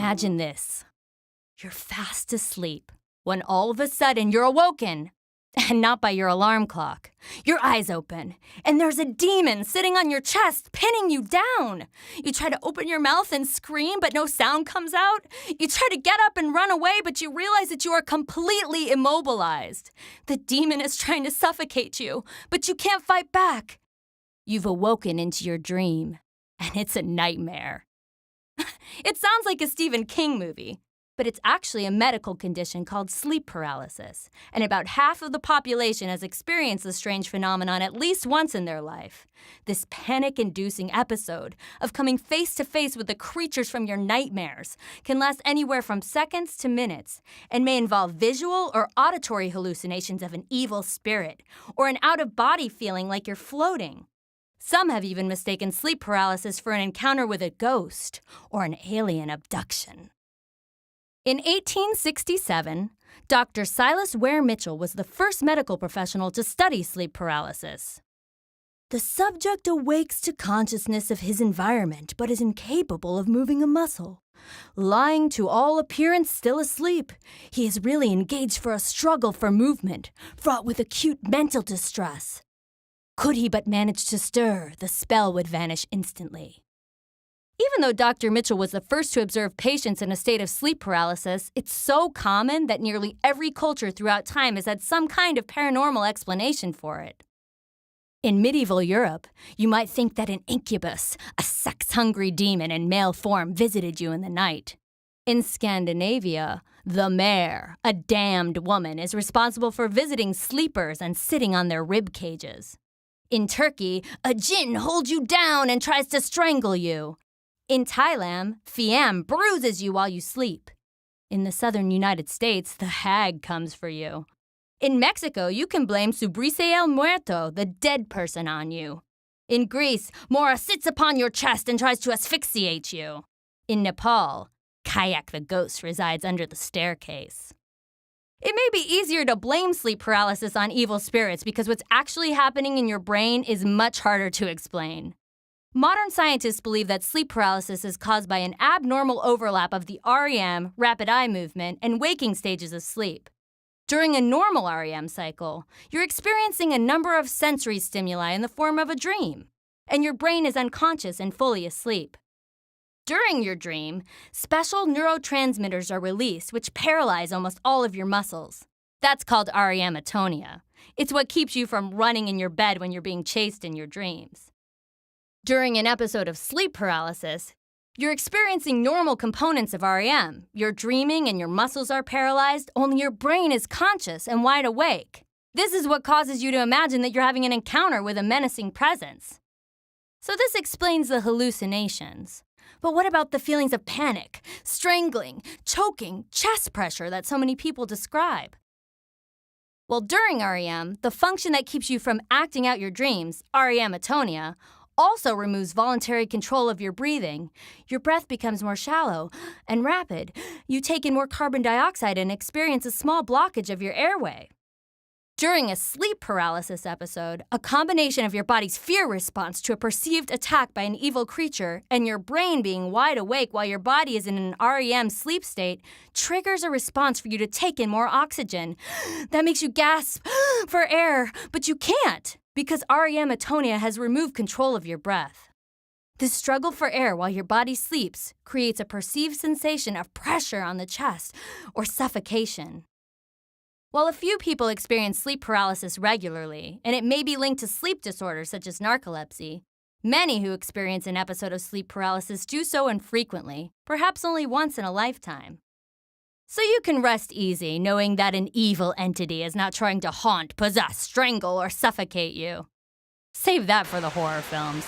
Imagine this. You're fast asleep when all of a sudden you're awoken. And not by your alarm clock. Your eyes open, and there's a demon sitting on your chest, pinning you down. You try to open your mouth and scream, but no sound comes out. You try to get up and run away, but you realize that you are completely immobilized. The demon is trying to suffocate you, but you can't fight back. You've awoken into your dream, and it's a nightmare. It sounds like a Stephen King movie. But it's actually a medical condition called sleep paralysis, and about half of the population has experienced the strange phenomenon at least once in their life. This panic-inducing episode of coming face-to-face with the creatures from your nightmares can last anywhere from seconds to minutes and may involve visual or auditory hallucinations of an evil spirit or an out-of-body feeling like you're floating. Some have even mistaken sleep paralysis for an encounter with a ghost or an alien abduction. In 1867, Dr. Silas Ware Mitchell was the first medical professional to study sleep paralysis. The subject awakes to consciousness of his environment but is incapable of moving a muscle. Lying to all appearance still asleep, he is really engaged for a struggle for movement, fraught with acute mental distress. Could he but manage to stir, the spell would vanish instantly. Even though Dr. Mitchell was the first to observe patients in a state of sleep paralysis, it's so common that nearly every culture throughout time has had some kind of paranormal explanation for it. In medieval Europe, you might think that an incubus, a sex-hungry demon in male form, visited you in the night. In Scandinavia, the mare, a damned woman, is responsible for visiting sleepers and sitting on their rib cages. In Turkey, a jinn holds you down and tries to strangle you. In Thailand, Fiam bruises you while you sleep. In the southern United States, the hag comes for you. In Mexico, you can blame su brisa el muerto, the dead person, on you. In Greece, Mora sits upon your chest and tries to asphyxiate you. In Nepal, Kayak the ghost resides under the staircase. It may be easier to blame sleep paralysis on evil spirits because what's actually happening in your brain is much harder to explain. Modern scientists believe that sleep paralysis is caused by an abnormal overlap of the REM, rapid eye movement, and waking stages of sleep. During a normal REM cycle, you're experiencing a number of sensory stimuli in the form of a dream, and your brain is unconscious and fully asleep. During your dream, special neurotransmitters are released which paralyze almost all of your muscles. That's called REM atonia. It's what keeps you from running in your bed when you're being chased in your dreams. During an episode of sleep paralysis, you're experiencing normal components of REM. You're dreaming and your muscles are paralyzed, only your brain is conscious and wide awake. This is what causes you to imagine that you're having an encounter with a menacing presence. So this explains the hallucinations. But what about the feelings of panic, strangling, choking, chest pressure that so many people describe? Well, during REM, the function that keeps you from acting out your dreams, REM atonia, also removes voluntary control of your breathing. Your breath becomes more shallow and rapid. You take in more carbon dioxide and experience a small blockage of your airway. During a sleep paralysis episode, a combination of your body's fear response to a perceived attack by an evil creature and your brain being wide awake while your body is in an REM sleep state triggers a response for you to take in more oxygen. That makes you gasp for air, but you can't because REM atonia has removed control of your breath. This struggle for air while your body sleeps creates a perceived sensation of pressure on the chest or suffocation. While a few people experience sleep paralysis regularly, and it may be linked to sleep disorders such as narcolepsy, many who experience an episode of sleep paralysis do so infrequently, perhaps only once in a lifetime. So you can rest easy knowing that an evil entity is not trying to haunt, possess, strangle, or suffocate you. Save that for the horror films.